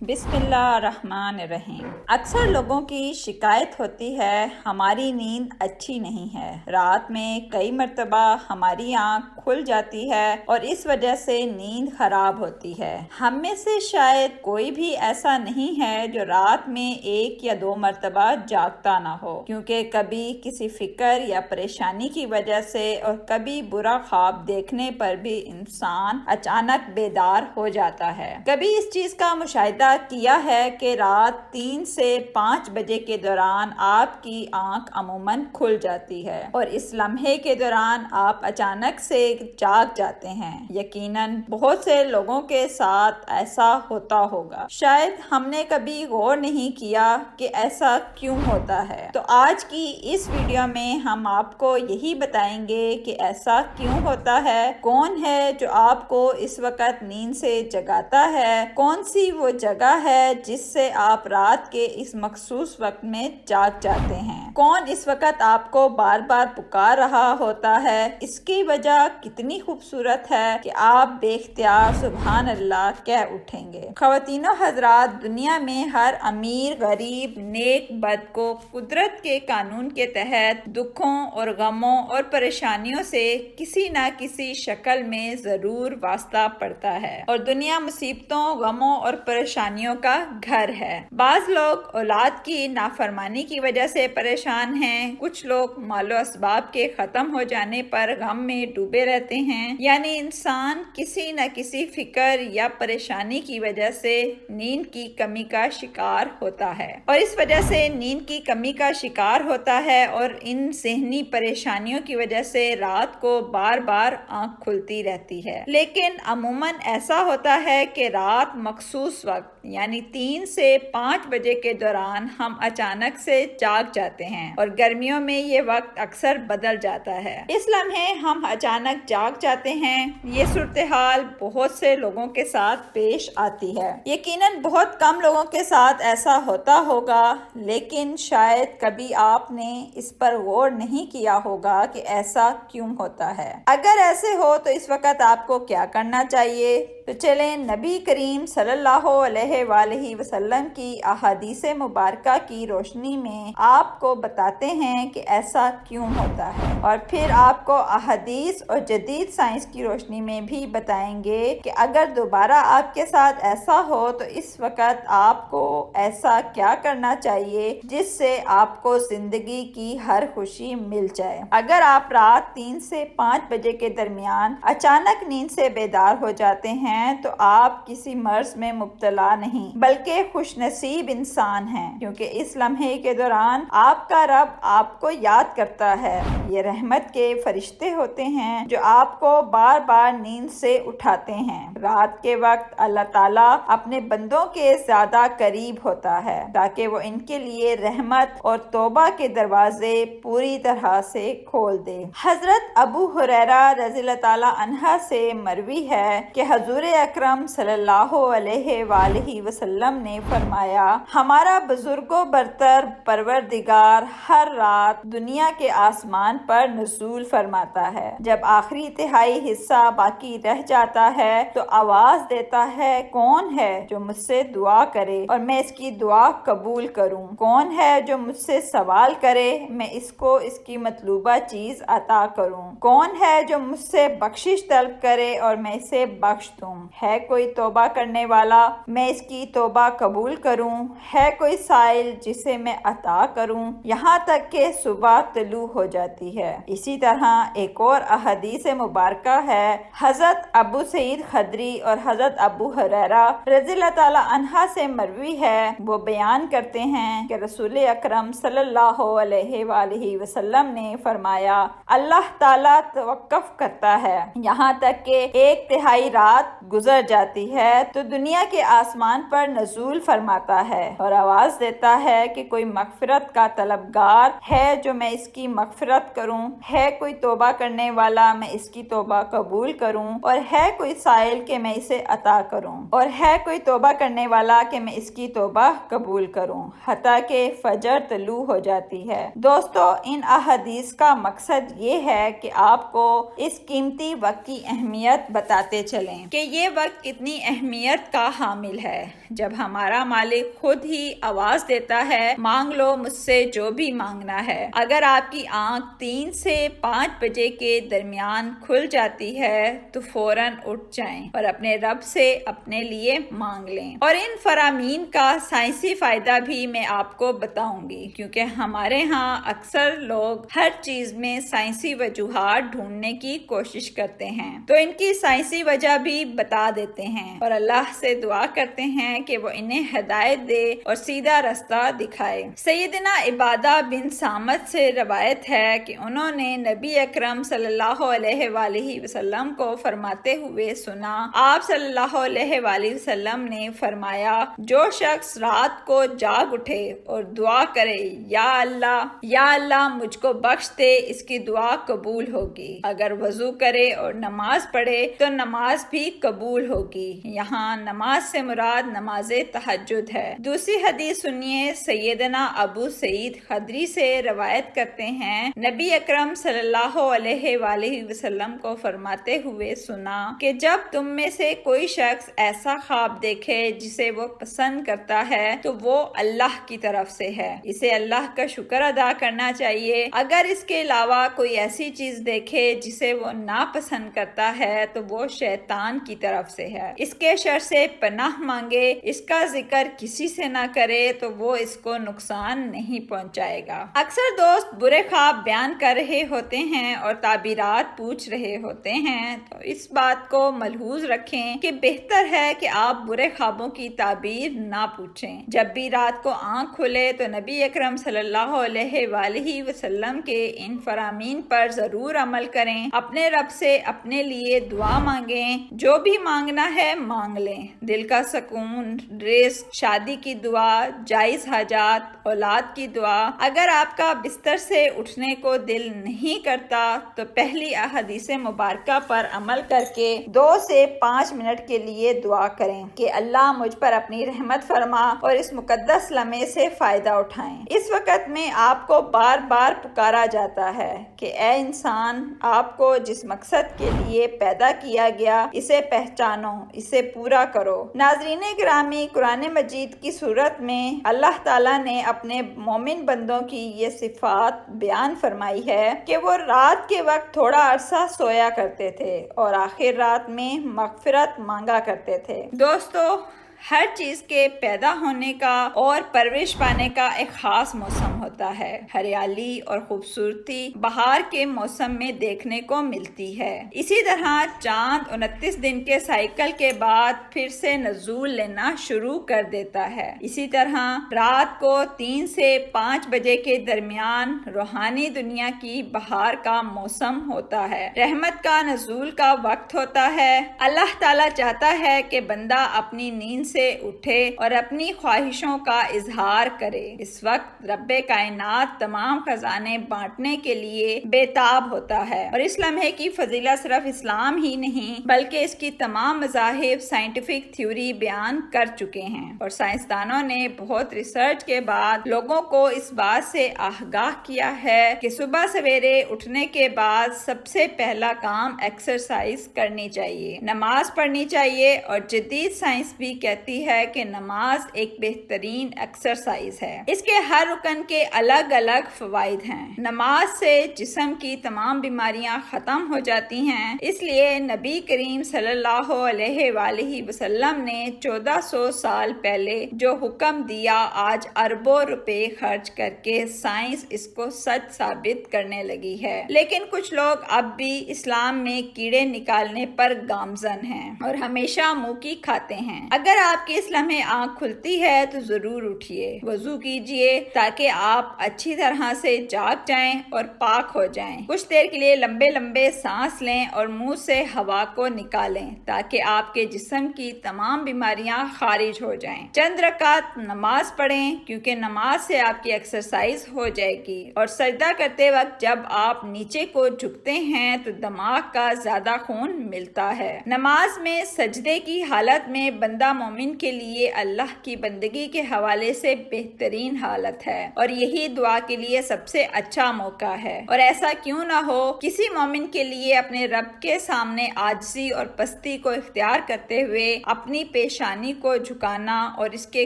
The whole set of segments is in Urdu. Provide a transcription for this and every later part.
بسم اللہ الرحمن الرحیم۔ اکثر لوگوں کی شکایت ہوتی ہے ہماری نیند اچھی نہیں ہے، رات میں کئی مرتبہ ہماری آنکھ کھل جاتی ہے اور اس وجہ سے نیند خراب ہوتی ہے۔ ہم میں سے شاید کوئی بھی ایسا نہیں ہے جو رات میں 1 یا 2 مرتبہ جاگتا نہ ہو، کیونکہ کبھی کسی فکر یا پریشانی کی وجہ سے اور کبھی برا خواب دیکھنے پر بھی انسان اچانک بیدار ہو جاتا ہے۔ کبھی اس چیز کا مشاہدہ کیا ہے کہ رات 3 سے 5 بجے کے دوران آپ کی آنکھ عموماً کھل جاتی ہے اور اس لمحے کے دوران آپ اچانک سے جاگ جاتے ہیں۔ یقیناً بہت سے لوگوں کے ساتھ ایسا ہوتا ہوگا، شاید ہم نے کبھی غور نہیں کیا کہ ایسا کیوں ہوتا ہے۔ تو آج کی اس ویڈیو میں ہم آپ کو یہی بتائیں گے کہ ایسا کیوں ہوتا ہے، کون ہے جو آپ کو اس وقت نیند سے جگاتا ہے، کون سی وہ جگہ ہے جس سے آپ رات کے اس مخصوص وقت میں جاگ جاتے ہیں، کون اس وقت آپ کو بار بار پکار رہا ہوتا ہے، اس کی وجہ کتنی خوبصورت ہے کہ آپ بے اختیار سبحان اللہ کہہ اٹھیں گے۔ خواتین و حضرات، دنیا میں ہر امیر، غریب، نیک، بد کو قدرت کے قانون کے تحت دکھوں اور غموں اور پریشانیوں سے کسی نہ کسی شکل میں ضرور واسطہ پڑتا ہے اور دنیا مصیبتوں، غموں اور پریشانیوں کا گھر ہے۔ بعض لوگ اولاد کی نافرمانی کی وجہ سے پریشان ہیں، کچھ لوگ مال و اسباب کے ختم ہو جانے پر غم میں ڈوبے رہتے ہیں، یعنی انسان کسی نہ کسی فکر یا پریشانی کی وجہ سے نیند کی کمی کا شکار ہوتا ہے اور اس وجہ سے نیند کی کمی کا شکار ہوتا ہے اور ان ذہنی پریشانیوں کی وجہ سے رات کو بار بار آنکھ کھلتی رہتی ہے۔ لیکن عموماً ایسا ہوتا ہے کہ رات مخصوص وقت یعنی 3 سے 5 بجے کے دوران ہم اچانک سے جاگ جاتے ہیں اور گرمیوں میں یہ وقت اکثر بدل جاتا ہے۔ اس لمحے ہم اچانک جاگ جاتے ہیں۔ یہ صورتحال بہت سے لوگوں کے ساتھ پیش آتی ہے۔ یقیناً بہت کم لوگوں کے ساتھ ایسا ہوتا ہوگا، لیکن شاید کبھی آپ نے اس پر غور نہیں کیا ہوگا کہ ایسا کیوں ہوتا ہے۔ اگر ایسے ہو تو اس وقت آپ کو کیا کرنا چاہیے؟ تو چلیں نبی کریم صلی اللہ علیہ وآلہ وسلم کی احادیث مبارکہ کی روشنی میں آپ کو بتاتے ہیں کہ ایسا کیوں ہوتا ہے، اور پھر آپ کو احادیث اور جدید سائنس کی روشنی میں بھی بتائیں گے کہ اگر دوبارہ آپ کے ساتھ ایسا ہو تو اس وقت آپ کو ایسا کیا کرنا چاہیے جس سے آپ کو زندگی کی ہر خوشی مل جائے۔ اگر آپ رات 3 سے 5 بجے کے درمیان اچانک نیند سے بیدار ہو جاتے ہیں تو آپ کسی مرض میں مبتلا نہیں بلکہ خوش نصیب انسان ہیں، کیونکہ اس لمحے کے دوران آپ کا رب آپ کو یاد کرتا ہے۔ یہ رحمت کے فرشتے ہوتے ہیں جو آپ کو بار بار نیند سے اٹھاتے ہیں۔ رات کے وقت اللہ تعالیٰ اپنے بندوں کے زیادہ قریب ہوتا ہے تاکہ وہ ان کے لیے رحمت اور توبہ کے دروازے پوری طرح سے کھول دے۔ حضرت ابو ہریرہ رضی اللہ تعالیٰ عنہ سے مروی ہے کہ حضور اکرم صلی اللہ علیہ وآلہ وسلم نے فرمایا، ہمارا بزرگ و برتر پروردگار ہر رات دنیا کے آسمان پر نزول فرماتا ہے۔ جب آخری تہائی حصہ باقی رہ جاتا ہے تو آواز دیتا ہے، کون ہے جو مجھ سے دعا کرے اور میں اس کی دعا قبول کروں؟ کون ہے جو مجھ سے سوال کرے میں اس کو اس کی مطلوبہ چیز عطا کروں؟ کون ہے جو مجھ سے بخشش طلب کرے اور میں اسے بخش دوں؟ ہے کوئی توبہ کرنے والا میں اس کی توبہ قبول کروں؟ ہے کوئی سائل جسے میں عطا کروں؟ یہاں تک کہ صبح طلوع ہو جاتی ہے۔ اسی طرح ایک اور احادیث مبارکہ ہے، حضرت ابو سعید خدری اور حضرت ابو ہریرہ رضی اللہ تعالیٰ عنہ سے مروی ہے، وہ بیان کرتے ہیں کہ رسول اکرم صلی اللہ علیہ وآلہ وسلم نے فرمایا، اللہ تعالیٰ توقف کرتا ہے یہاں تک کہ 1/3 رات گزر جاتی ہے تو دنیا کے آسمان پر نزول فرماتا ہے اور آواز دیتا ہے کہ کوئی مغفرت کا طلبگار ہے جو میں اس کی مغفرت کروں؟ ہے کوئی توبہ کرنے والا میں اس کی توبہ قبول کروں؟ اور ہے کوئی سائل کہ میں اسے عطا کروں؟ اور ہے کوئی توبہ کرنے والا کہ میں اس کی توبہ قبول کروں؟ حتیٰ کہ فجر طلوع ہو جاتی ہے۔ دوستو، ان احادیث کا مقصد یہ ہے کہ آپ کو اس قیمتی وقت کی اہمیت بتاتے چلیں کہ یہ وقت کتنی اہمیت کا حامل ہے۔ ہے جب ہمارا مالک خود ہی آواز دیتا ہے مانگ لو مجھ سے جو بھی مانگنا ہے۔ اگر آپ کی آنکھ 3 سے 5 بجے کے درمیان کھل جاتی ہے تو فوراً اٹھ جائیں اور اپنے رب سے اپنے لیے مانگ لیں۔ اور ان فرامین کا سائنسی فائدہ بھی میں آپ کو بتاؤں گی، کیونکہ ہمارے ہاں اکثر لوگ ہر چیز میں سائنسی وجوہات ڈھونڈنے کی کوشش کرتے ہیں تو ان کی سائنسی وجہ بھی بتا دیتے ہیں اور اللہ سے دعا کرتے ہیں کہ وہ انہیں ہدایت دے اور سیدھا رستہ دکھائے۔ سیدنا عبادہ بن صامت سے روایت ہے کہ انہوں نے نبی اکرم صلی اللہ علیہ وآلہ وسلم کو فرماتے ہوئے سنا۔ آپ صلی اللہ علیہ وآلہ وسلم نے فرمایا، جو شخص رات کو جاگ اٹھے اور دعا کرے یا اللہ مجھ کو بخش دے، اس کی دعا قبول ہوگی۔ اگر وضو کرے اور نماز پڑھے تو نماز بھی قبول ہوگی۔ یہاں نماز سے مراد نماز تہجد ہے۔ دوسری حدیث سنیے، سیدنا ابو سعید خدری سے روایت کرتے ہیں، نبی اکرم صلی اللہ علیہ وآلہ وسلم کو فرماتے ہوئے سنا کہ جب تم میں سے کوئی شخص ایسا خواب دیکھے جسے وہ پسند کرتا ہے تو وہ اللہ کی طرف سے ہے، اسے اللہ کا شکر ادا کرنا چاہیے۔ اگر اس کے علاوہ کوئی ایسی چیز دیکھے جسے وہ ناپسند کرتا ہے تو وہ شیطان کی طرف سے ہے، اس کے شر سے پناہ مانگے، اس کا ذکر کسی سے نہ کرے تو وہ اس کو نقصان نہیں پہنچائے گا۔ اکثر دوست برے خواب بیان کر رہے ہوتے ہیں اور تعبیرات پوچھ رہے ہوتے ہیں، تو اس بات کو ملحوظ رکھیں کہ بہتر ہے کہ آپ برے خوابوں کی تعبیر نہ پوچھیں۔ جب بھی رات کو آنکھ کھلے تو نبی اکرم صلی اللہ علیہ وآلہ وسلم کے ان فرامین پر ضرور عمل کریں، اپنے رب سے اپنے لیے دعا مانگیں، جو بھی مانگنا ہے مانگ لیں، دل کا سکون، رزق، شادی کی دعا، جائز حاجات، اولاد کی دعا۔ اگر آپ کا بستر سے اٹھنے کو دل نہیں کرتا تو پہلی احادیث مبارکہ پر عمل کر کے 2 سے 5 منٹ کے لیے دعا کریں کہ اللہ مجھ پر اپنی رحمت فرما اور اس مقدس لمحے سے فائدہ اٹھائیں۔ اس وقت میں آپ کو بار بار پکارا جاتا ہے کہ اے انسان، آپ کو جس مقصد کے لیے پیدا کیا گیا اسے پہچانو، اسے پورا کرو۔ ناظرین گرامی، قرآن مجید کی صورت میں اللہ تعالیٰ نے اپنے مومن بندوں کی یہ صفات بیان فرمائی ہے کہ وہ رات کے وقت تھوڑا عرصہ سویا کرتے تھے اور آخر رات میں مغفرت مانگا کرتے تھے۔ دوستو، ہر چیز کے پیدا ہونے کا اور پرورش پانے کا ایک خاص موسم ہوتا ہے۔ ہریالی اور خوبصورتی بہار کے موسم میں دیکھنے کو ملتی ہے۔ اسی طرح چاند 29 دن کے سائیکل کے بعد پھر سے نزول لینا شروع کر دیتا ہے۔ اسی طرح رات کو 3 سے 5 بجے کے درمیان روحانی دنیا کی بہار کا موسم ہوتا ہے، رحمت کا نزول کا وقت ہوتا ہے۔ اللہ تعالیٰ چاہتا ہے کہ بندہ اپنی نیند سے اٹھے اور اپنی خواہشوں کا اظہار کرے۔ اس وقت رب کائنات تمام خزانے بانٹنے کے لیے بے تاب ہوتا ہے، اور اس لمحے کی فضیلت صرف اسلام ہی نہیں بلکہ اس کی تمام مذاہب سائنٹیفک تھیوری بیان کر چکے ہیں، اور سائنسدانوں نے بہت ریسرچ کے بعد لوگوں کو اس بات سے آگاہ کیا ہے کہ صبح سویرے اٹھنے کے بعد سب سے پہلا کام ایکسرسائز کرنی چاہیے، نماز پڑھنی چاہیے، اور جدید سائنس بھی کہتی ہے کہ نماز ایک بہترین ایکسرسائز ہے۔ اس کے ہر رکن کے الگ الگ فوائد ہیں۔ نماز سے جسم کی تمام بیماریاں ختم ہو جاتی ہیں، اس لیے نبی کریم صلی اللہ علیہ وآلہ وسلم نے 1400 سال پہلے جو حکم دیا، آج اربوں روپے خرچ کر کے سائنس اس کو سچ ثابت کرنے لگی ہے، لیکن کچھ لوگ اب بھی اسلام میں کیڑے نکالنے پر گامزن ہیں اور ہمیشہ منہ کی کھاتے ہیں۔ اگر آپ کی اس لمحے آنکھ کھلتی ہے تو ضرور اٹھیے، وضو کیجیے تاکہ آپ اچھی طرح سے جاگ جائیں اور پاک ہو جائیں۔ کچھ دیر کے لیے لمبے لمبے سانس لیں اور منہ سے ہوا کو نکالیں تاکہ آپ کے جسم کی تمام بیماریاں خارج ہو جائیں۔ چند رکعت نماز پڑھیں کیونکہ نماز سے آپ کی ایکسرسائز ہو جائے گی، اور سجدہ کرتے وقت جب آپ نیچے کو جھکتے ہیں تو دماغ کا زیادہ خون ملتا ہے۔ نماز میں سجدے کی حالت میں بندہ مومن مومن کے لیے اللہ کی بندگی کے حوالے سے بہترین حالت ہے اور یہی دعا کے لیے سب سے اچھا موقع ہے۔ اور ایسا کیوں نہ ہو، کسی مومن کے لیے اپنے رب کے سامنے عاجزی اور پستی کو اختیار کرتے ہوئے اپنی پیشانی کو جھکانا اور اس کے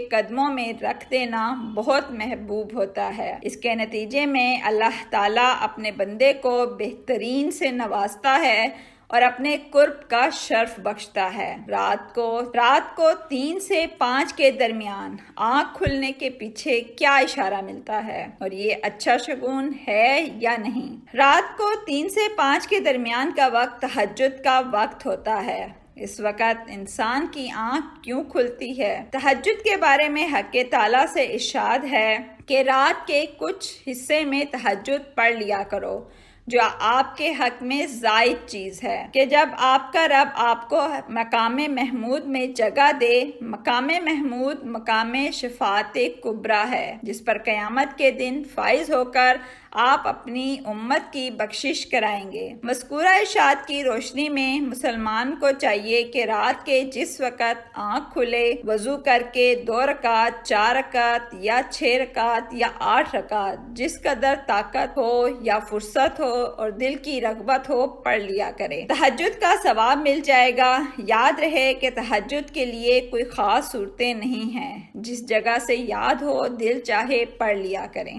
قدموں میں رکھ دینا بہت محبوب ہوتا ہے۔ اس کے نتیجے میں اللہ تعالیٰ اپنے بندے کو بہترین سے نوازتا ہے اور اپنے قرب کا شرف بخشتا ہے۔ رات کو 3 سے 5 کے درمیان آنکھ کھلنے کے پیچھے کیا اشارہ ملتا ہے اور یہ اچھا شگون ہے یا نہیں؟ رات کو 3 سے 5 کے درمیان کا وقت تہجد کا وقت ہوتا ہے۔ اس وقت انسان کی آنکھ کیوں کھلتی ہے؟ تہجد کے بارے میں حق تعالیٰ سے ارشاد ہے کہ رات کے کچھ حصے میں تہجد پڑھ لیا کرو، جو آپ کے حق میں زائد چیز ہے کہ جب آپ کا رب آپ کو مقام محمود میں جگہ دے۔ مقام محمود مقام شفاعت کبریٰ ہے، جس پر قیامت کے دن فائز ہو کر آپ اپنی امت کی بخشش کرائیں گے۔ مذکورہ ارشاد کی روشنی میں مسلمان کو چاہیے کہ رات کے جس وقت آنکھ کھلے، وضو کر کے 2 رکعت، 4 رکعت یا 6 رکعت یا 8 رکعت، جس قدر طاقت ہو یا فرصت ہو اور دل کی رغبت ہو، پڑھ لیا کرے۔ تہجد کا ثواب مل جائے گا۔ یاد رہے کہ تہجد کے لیے کوئی خاص صورتیں نہیں ہیں، جس جگہ سے یاد ہو دل چاہے پڑھ لیا کریں۔